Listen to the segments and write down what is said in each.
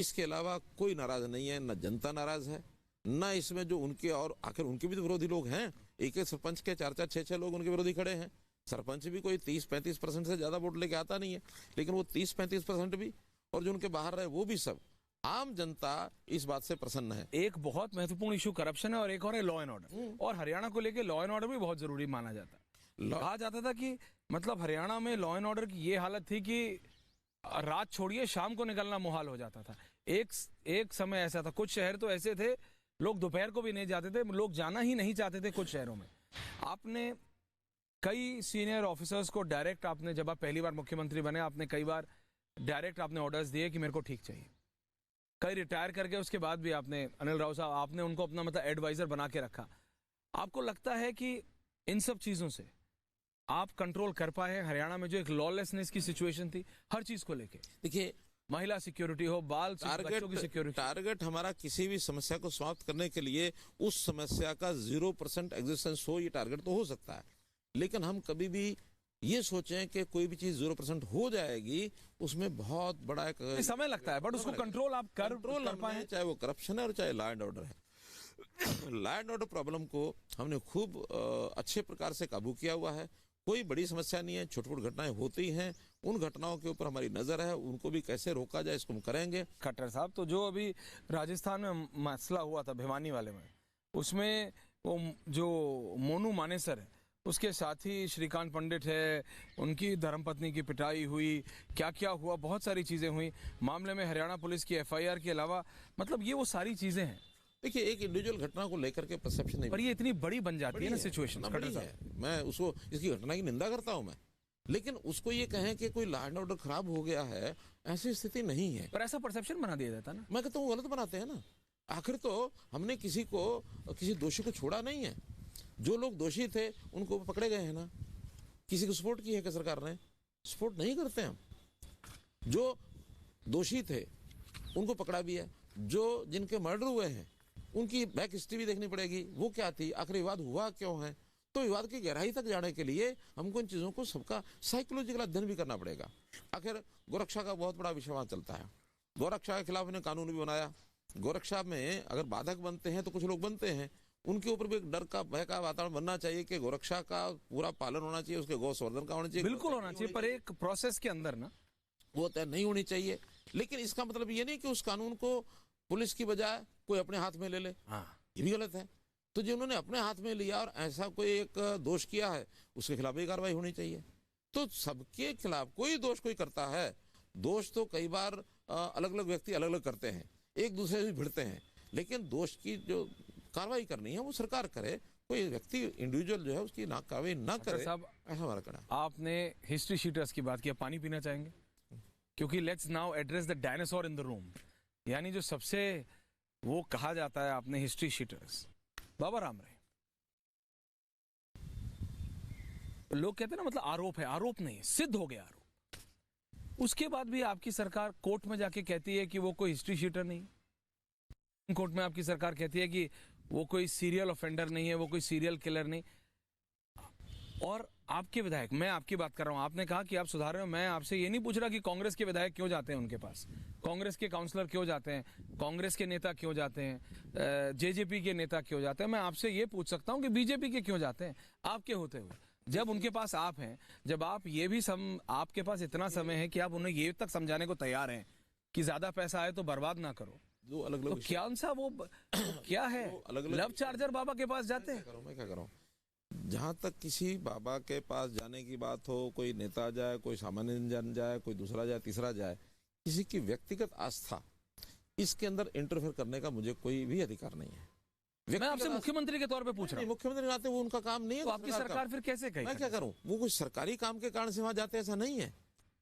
इसके अलावा कोई नाराज नहीं है, न जनता नाराज है, न इसमें जो उनके, और आखिर उनके भी तो विरोधी लोग हैं। एक एक सरपंच के 4-4, 6-6 लोग उनके विरोधी खड़े हैं। सरपंच भी कोई 30-35% से ज्यादा वोट लेके आता नहीं है, लेकिन वो 30-35% भी, और जो उनके बाहर रहे वो भी, सब आम जनता इस बात से प्रसन्न है। एक बहुत महत्वपूर्ण इशू करप्शन है और एक और है लॉ एंड ऑर्डर, और हरियाणा को लेके लॉ एंड ऑर्डर भी बहुत जरूरी माना जाता है। कहा जाता था कि मतलब हरियाणा में लॉ एंड ऑर्डर की ये हालत थी कि रात छोड़िए शाम को निकलना मुहाल हो जाता था। एक समय ऐसा था, कुछ शहर तो ऐसे थे लोग दोपहर को भी नहीं जाते थे, लोग जाना ही नहीं चाहते थे कुछ शहरों में। आपने कई सीनियर ऑफिसर्स को डायरेक्ट, आपने जब आप पहली बार मुख्यमंत्री बने, आपने कई बार डायरेक्ट आपने ऑर्डर्स दिए कि मेरे को ठीक चाहिए। कई रिटायर करके उसके बाद भी आपने, अनिल राव साहब, आपने उनको अपना मतलब एडवाइजर बना के रखा। आपको लगता है कि इन सब चीजों से आप कंट्रोल कर पाए हरियाणा में जो एक लॉलेसनेस की सिचुएशन थी हर चीज को लेके? देखिए, महिला सिक्योरिटी हो, बच्चों की सिक्योरिटी, टारगेट हमारा किसी भी समस्या को समाप्त करने के लिए उस समस्या का 0% एग्जिस्टेंस हो, ये टारगेट तो हो सकता है। लेकिन हम कभी भी ये सोचें कि कोई भी चीज 0% हो जाएगी, उसमें बहुत बड़ा एक समय लगता है, बट उसको कंट्रोल आप कर पाए, चाहे वो करप्शन है और चाहे लॉ एंड ऑर्डर है। लॉ एंड ऑर्डर प्रॉब्लम को हमने खूब अच्छे प्रकार से काबू किया हुआ है। कोई बड़ी समस्या नहीं है, छोटी-छोटी घटनाएं होती हैं, उन घटनाओं के ऊपर हमारी नजर है, उनको भी कैसे रोका जाए इसको हम करेंगे। खट्टर साहब, तो जो अभी राजस्थान में मसला हुआ था भिवानी वाले में, उसमें वो जो मोनू मानेसर है, उसके साथी श्रीकांत पंडित है, उनकी धर्मपत्नी की पिटाई हुई, क्या क्या हुआ, बहुत सारी चीजें हुई मामले में। हरियाणा पुलिस की FIR के अलावा, मतलब ये वो सारी चीजें हैं। देखिए, एक इंडिविजुअल घटना को लेकर के परसेप्शन नहीं, पर ये इतनी बड़ी बन जाती है ना सिचुएशन। मैं उसको, इसकी घटना की निंदा करता हूं मैं, लेकिन उसको ये कहें कि कोई लॉ एंड ऑर्डर खराब हो गया है, ऐसी स्थिति नहीं है। पर ऐसा परसेप्शन बना दिया जाता है ना। मैं कहता हूँ गलत बनाते हैं ना। आखिर तो हमने किसी दोषी को छोड़ा नहीं है। जो लोग दोषी थे उनको पकड़े गए हैं ना। किसी को सपोर्ट की है कि सरकार ने? सपोर्ट नहीं करते हम। जो दोषी थे उनको पकड़ा भी है। जो जिनके मर्डर हुए हैं उनकी बैक हिस्ट्री भी देखनी पड़ेगी, वो क्या थी, आखिर विवाद हुआ क्यों है। तो विवाद की गहराई तक जाने के लिए हमको इन चीजों को सबका साइकोलॉजिकल अध्ययन भी करना पड़ेगा। आखिर गोरक्षा का बहुत बड़ा विषय वहां चलता है। गोरक्षा के खिलाफ उन्हें कानून भी बनाया। गोरक्षा में अगर बाधक बनते हैं तो कुछ लोग बनते हैं, उनके ऊपर भी एक डर का, भय का वातावरण बनना चाहिए कि गोरक्षा का पूरा पालन होना चाहिए, उसके गौ संवर्धन का होना चाहिए, बिल्कुल होना चाहिए, पर एक प्रोसेस के अंदर ना वो तय नहीं होनी चाहिए। लेकिन इसका मतलब ये नहीं कि उस कानून को पुलिस की बजाय कोई अपने हाथ में ले ले। ये भी गलत है। तो जिन्होंने अपने हाथ में लिया और ऐसा कोई एक दोष किया है, उसके खिलाफ भी कार्रवाई होनी चाहिए। तो सबके खिलाफ कोई दोष कोई करता है, दोष तो कई बार अलग अलग व्यक्ति अलग अलग करते हैं, एक दूसरे से भिड़ते हैं, लेकिन दोष की जो कार्रवाई करनी है वो सरकार करे। कोई व्यक्ति इंडिविजुअल जो है उसकी ना कार्रवाई ना करे, ऐसा हमारा कहना। आपने हिस्ट्री शीटर्स की बात की, पानी पीना चाहेंगे? क्योंकि let's now address the dinosaur in the room, यानी जो सबसे वो कहा जाता है आपने हिस्ट्री शीटर्स, बाबा राम रहे। लोग कहते हैं ना, मतलब आरोप है, आरोप नहीं, सिद्ध हो गया आरोप। उसके बाद भी आपकी सरकार कोर्ट में जाके कहती है कि वो कोई हिस्ट्री शीटर नहीं। कोर्ट में आपकी सरकार कहती है कि वो कोई सीरियल ऑफेंडर नहीं है, वो कोई सीरियल किलर नहीं। और आपके विधायक, मैं आपकी बात कर रहा हूं, आपने कहा कि आप सुधार रहे हो। मैं आपसे ये नहीं पूछ रहा कि कांग्रेस के विधायक क्यों जाते हैं उनके पास, कांग्रेस के काउंसलर क्यों जाते हैं, कांग्रेस के नेता क्यों जाते हैं, JJP के नेता क्यों जाते हैं। मैं आपसे ये पूछ सकता हूं कि BJP के क्यों जाते हैं आपके होते हुए, जब उनके पास आप हैं, जब आप ये भी आपके पास इतना समय है कि आप उन्हें ये तक समझाने को तैयार हैं कि ज्यादा पैसा आए तो बर्बाद ना करो। जो अलग अलग, तो क्या सा वो क्या है, लव चार्जर बाबा के पास जाते हैं? मैं क्या करूं, जहां तक किसी बाबा के पास जाने की बात हो, कोई नेता जाए, कोई सामान्य जन जाए, कोई दूसरा जाए, तीसरा जाए, किसी की व्यक्तिगत आस्था, इसके अंदर इंटरफेयर करने का मुझे कोई भी अधिकार नहीं है। मैं आपसे मुख्यमंत्री के तौर पे पूछ रहा हूं। मुख्यमंत्री नाते वो उनका काम नहीं है। तो आपकी सरकार फिर कैसे कहे? मैं क्या करूं, वो कोई सरकारी काम के कारण से वहां जाते, ऐसा नहीं है।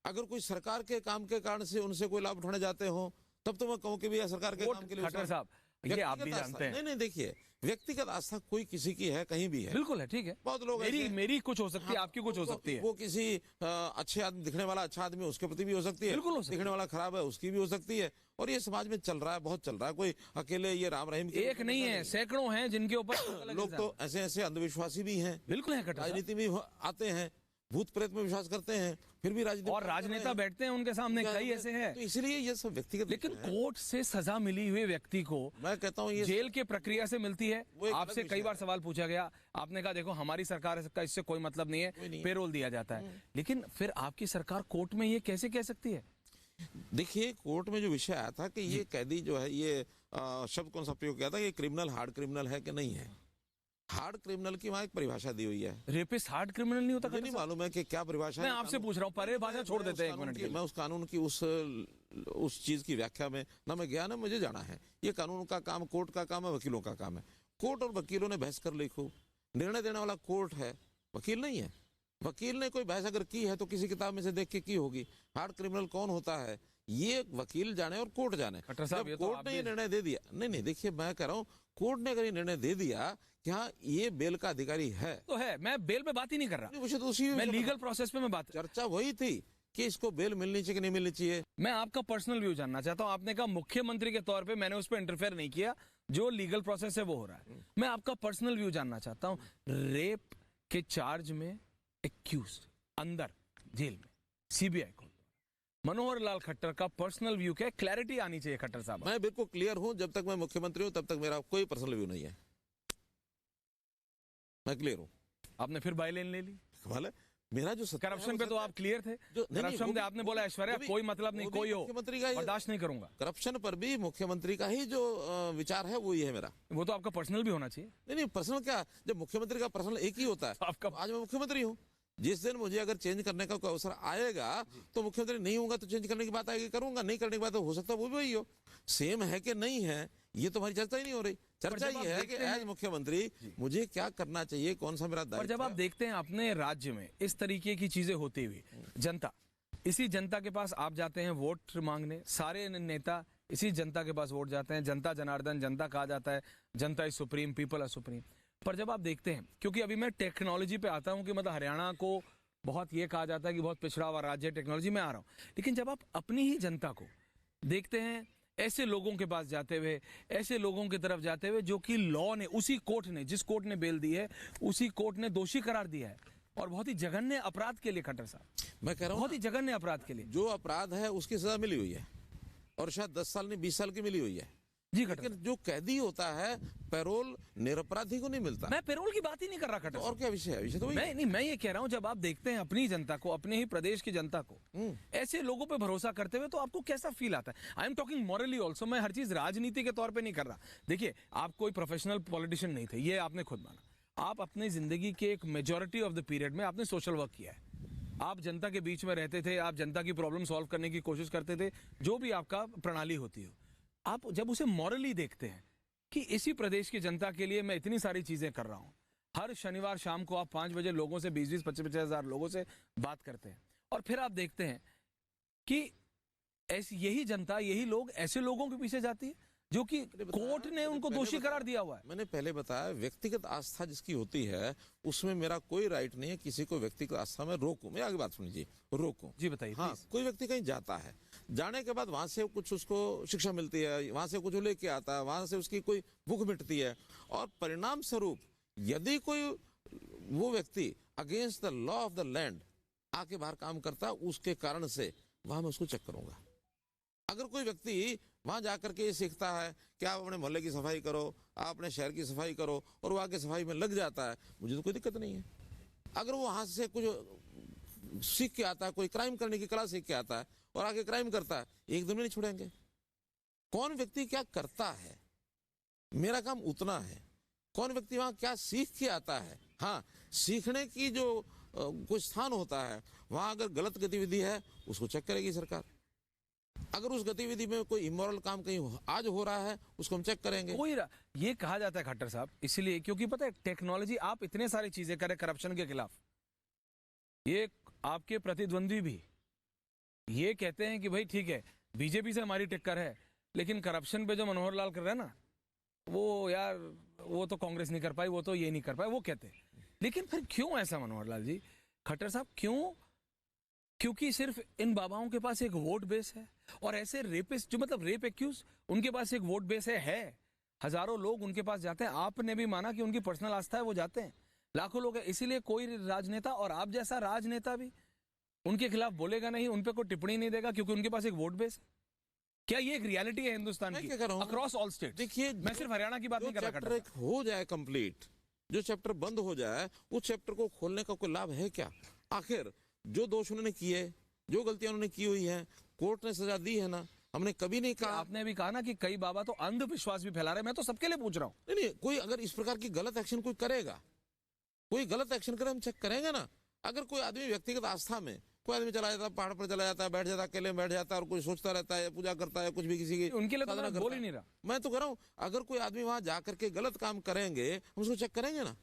अगर कोई सरकार के काम के कारण से उनसे कोई लाभ उठाने जाते हो, तब तो मैं कहूं कि भैया सरकार के काम के लिए। खट्टर साहब, ये आप भी जानते हैं। नहीं, देखिए, व्यक्तिगत आस्था कोई किसी की है, कहीं भी है, बिल्कुल है, ठीक है। बहुत लोग मेरी कुछ हो सकती है, आपकी कुछ हो सकती है। वो किसी अच्छे आदमी, दिखने वाला अच्छा आदमी, उसके प्रति भी हो सकती है, बिल्कुल। दिखने वाला खराब है उसकी भी हो सकती है। और ये समाज में चल रहा है, बहुत चल रहा है। कोई अकेले ये राम रहीम एक नहीं है, सैकड़ों हैं जिनके ऊपर लोग तो ऐसे अंधविश्वासी भी हैं। बिल्कुल है, राजनीति में आते हैं, भूत प्रेत में विश्वास करते हैं, फिर भी राजनीति और राजनेता बैठते हैं उनके सामने, कई ऐसे हैं। तो इसलिए ये सब व्यक्तिगत लेकिन विषय है। कोर्ट से सजा मिली हुई व्यक्ति को मैं कहता हूँ ये जेल के प्रक्रिया से मिलती है। वो एक अलग आपसे कई विषय बार सवाल पूछा गया, आपने कहा देखो हमारी सरकार है, इससे कोई मतलब नहीं कोई है, नहीं है। पेरोल दिया जाता है। लेकिन फिर आपकी सरकार कोर्ट में ये कैसे कह सकती है? देखिए, कोर्ट में जो विषय आया था कि ये कैदी जो है, ये शब्द कौन सा प्रयोग किया था, ये क्रिमिनल हार्ड क्रिमिनल है कि नहीं है। हार्ड क्रिमिनल की वहाँ एक परिभाषा दी हुई है। रेपिस्ट हार्ड क्रिमिनल नहीं होता? मुझे नहीं मालूम है कि क्या परिभाषा मैं है। आपसे पूछ रहा हूँ, परिभाषा छोड़ देते हैं एक मिनट के मैं उस कानून की उस चीज की व्याख्या में ना मैं गया ना मुझे जाना है। ये कानून का काम, कोर्ट का काम है, वकीलों का काम है। कोर्ट और वकीलों ने बहस कर लिखो, निर्णय देने वाला कोर्ट है, वकील नहीं है। वकील ने कोई बहस अगर की है तो किसी किताब में से देख के की होगी। हार्ड क्रिमिनल कौन होता है ये वकील जाने और कोर्ट जाने। खट्टर साहब, जब ये तो कोर्ट आप ने भी- ये निर्णय दे दिया, नहीं देखिए मैं कह रहा हूँ, कोर्ट ने अगर ये निर्णय दे दिया कि हाँ ये बेल का अधिकारी है, तो है, मैं बेल पे बात ही नहीं कर रहा, मुझे तो उसी मैं लीगल प्रोसेस पे मैं बात। चर्चा वही थी कि इसको बेल मिलनी चाहिए कि नहीं मिलनी चाहिए। मैं आपका पर्सनल व्यू जानना चाहता हूं। आपने कहा मुख्यमंत्री के तौर पे मैंने उस पर इंटरफेयर नहीं किया, जो लीगल प्रोसेस है वो हो रहा है। मैं आपका पर्सनल व्यू जानना चाहता हूं। रेप के चार्ज में एक्यूज्ड अंदर जेल में सीबीआई को, मनोहर लाल खट्टर का पर्सनल व्यू क्या है? क्लैरिटी आनी चाहिए खट्टर साहब। मैं बिल्कुल क्लियर हूं, जब तक मैं मुख्यमंत्री हूं तब तक मेरा कोई पर्सनल व्यू नहीं है। मैं क्लियर हूं। आपने फिर बाई लेन ले ली। कमाल है, मेरा जो सत्य है, करप्शन वो पे तो सत्य आप क्लियर थे। जो- नहीं, करप्शन वो पे भी- आपने वो बोला भी- ऐश्वर्या वो भी- कोई मतलब नहीं, वो भी कोई हो, मुख्यमंत्री का बर्दाश्त नहीं करूंगा। करप्शन पर भी मुख्यमंत्री का ही जो विचार है वो ही है मेरा। वो तो आपका पर्सनल भी होना चाहिए। नहीं पर्सनल क्या, जब मुख्यमंत्री का पर्सनल एक ही होता है। आपका आज मैं मुख्यमंत्री हूँ, जिस दिन मुझे अगर चेंज करने का कोई अवसर आएगा तो मुख्यमंत्री नहीं होगा तो चेंज करने की बात आएगी, करूंगा। नहीं करने की बात तो हो सकता है वो भी वही हो। सेम है कि नहीं है ये तो हमारी चर्चा ही नहीं हो रही। चर्चा जब आप ये है कि देखते हैं- एज मुख्यमंत्री मुझे क्या करना चाहिए, कौन सा मेरा और दायित्व जब आप है। देखते हैं अपने राज्य में इस तरीके की चीजें होती हुई, जनता, इसी जनता के पास आप जाते हैं वोट मांगने, सारे नेता इसी जनता के पास वोट जाते हैं। जनता जनार्दन, जनता कहा जाता है, जनता is supreme, people are supreme. पर जब आप देखते हैं, क्योंकि अभी मैं टेक्नोलॉजी पे आता हूं कि मतलब हरियाणा को बहुत ये कहा जाता है कि बहुत पिछड़ा हुआ राज्य है, टेक्नोलॉजी में आ रहा हूं। लेकिन जब आप अपनी ही जनता को देखते हैं, ऐसे लोगों के पास जाते हुए, ऐसे लोगों की तरफ जाते हुए जो कि लॉ ने, उसी कोर्ट ने, जिस कोर्ट ने बेल दी है, उसी कोर्ट ने दोषी करार दिया है, और बहुत ही जघन्य अपराध के लिए खट्टर साहब, मैं कह रहा बहुत हूँ ही जघन्य अपराध के लिए। जो अपराध है उसकी सजा मिली हुई है, और शायद 10 साल नहीं 20 साल की मिली हुई है। जी खट्टर, लेकिन जो कैदी होता है पैरोल निरपराधी को नहीं मिलता। मैं पेरोल की बात ही नहीं कर रहा खट्टर और साहब। क्या विषय है, विषय तो वही है। मैं ये कह रहा हूं, जब आप देखते हैं अपनी जनता को, अपने ही प्रदेश की जनता को ऐसे लोगों पे भरोसा करते हुए, तो आपको कैसा फील आता है? I am talking morally also. मैं हर चीज राजनीति के तौर पे नहीं कर रहा। देखिए, आप कोई प्रोफेशनल पॉलिटिशियन नहीं थे, ये आपने खुद माना। आप अपनी जिंदगी के एक मेजोरिटी ऑफ द पीरियड में आपने सोशल वर्क किया है। आप जनता के बीच में रहते थे, आप जनता की प्रॉब्लम सॉल्व करने की कोशिश करते थे, जो भी आपका प्रणाली होती हो। आप जब उसे मॉरली देखते हैं कि इसी प्रदेश की जनता के लिए मैं इतनी सारी चीजें कर रहा हूं, हर शनिवार शाम को आप 5 बजे लोगों से 20-20, 25-25 हजार लोगों से बात करते हैं, और फिर आप देखते हैं कि ऐसी यही जनता, यही लोग ऐसे लोगों के पीछे जाती है जो कि कोर्ट ने उनको दोषी करार दिया हुआ है। मैंने पहले बताया, व्यक्तिगत आस्था जिसकी होती है उसमें मेरा कोई राइट नहीं है किसी को व्यक्तिगत आस्था में रोकूं। मैं आगे बात सुनिए, रोकूं। जी बताइए। हाँ, कोई व्यक्ति कहीं जाता है, जाने के बाद वहां से कुछ उसको शिक्षा मिलती है, वहां से कुछ लेके आता है, वहां से उसकी कोई भूख मिटती है, और परिणाम स्वरूप यदि कोई वो व्यक्ति against the law of the land आके बाहर काम करता है, उसके कारण से वहां मैं उसको चेक करूंगा। अगर कोई व्यक्ति वहां जाकर के ये सीखता है कि आप अपने मोहल्ले की सफाई करो, आप अपने शहर की सफाई करो, और वो आके सफाई में लग जाता है, मुझे तो कोई दिक्कत नहीं है। अगर वो वहां से कुछ सीख के आता है, कोई क्राइम करने की कला सीख के आता है और आगे क्राइम करता है, एक दिन में नहीं छोड़ेंगे। कौन व्यक्ति क्या करता है, मेरा काम उतना है। कौन व्यक्ति वहां क्या सीख के आता है, हाँ, सीखने की जो कोई स्थान होता है, वहां अगर गलत गतिविधि है उसको चेक करेगी सरकार। अगर उस गतिविधि में कोई इमोरल काम कहीं आज हो रहा है, उसको हम चेक करेंगे। ये कहा जाता है खट्टर साहब इसलिए क्योंकि पता है टेक्नोलॉजी, आप इतने सारी चीजें करें करप्शन के खिलाफ, ये आपके प्रतिद्वंदी भी ये कहते हैं कि भाई ठीक है बीजेपी से हमारी टक्कर है, लेकिन करप्शन पे जो मनोहर लाल कर रहे हैं ना, वो यार वो तो कांग्रेस नहीं कर पाई, वो तो ये नहीं कर पाए, वो कहते हैं। लेकिन फिर क्यों ऐसा मनोहर लाल जी, खट्टर साहब, क्यों? क्योंकि सिर्फ इन बाबाओं के पास एक वोट बेस है, और ऐसे रेपिस्ट जो मतलब रेप एक्यूज, उनके पास एक वोट बेस है। हजारों लोग उनके पास जाते हैं। आपने भी माना कि उनकी पर्सनल आस्था है, वो जाते हैं, लाखों लोग हैं। इसीलिए कोई राजनेता, और आप जैसा राजनेता भी उनके खिलाफ बोलेगा नहीं, उन पे कोई टिप्पणी नहीं देगा क्योंकि उनके पास एक वोट बेस है। क्या ये एक रियलिटी है हिंदुस्तान मैं की क्या कर रहा हूं? Across all state? देखिए, मैं सिर्फ हरियाणा की बात जो नहीं कर रहा चैप्टर खट्टर एक हो जाए कंप्लीट, जो चैप्टर बंद हो जाए, उस चैप्टर को खोलने का कोई लाभ है क्या? आखिर जो दोष उन्होंने किए, जो गलतियां उन्होंने की हुई है, कोर्ट ने सजा दी है ना। हमने कभी नहीं साहब। कहा, आपने अभी कहा ना कि कई बाबा तो अंधविश्वास भी फैला रहे हैं, मैं तो सबके लिए पूछ रहा हूँ। नहीं नहीं, कोई अगर इस प्रकार की गलत एक्शन कोई करेगा, कोई गलत एक्शन करे, हम चेक करेंगे ना। अगर कोई आदमी व्यक्तिगत आस्था में, कोई आदमी चला जाता है, पहाड़ पर चला जाता है, बैठ जाता है, अकेले में बैठ जाता है और कोई सोचता रहता है, पूजा करता है, कुछ भी किसी की उनके लिए तो साधना मैं करता बोल ही है। नहीं रहा। मैं तो कह रहा हूं, अगर कोई आदमी वहां जाकर के गलत काम करेंगे, हम उसको चेक करेंगे ना।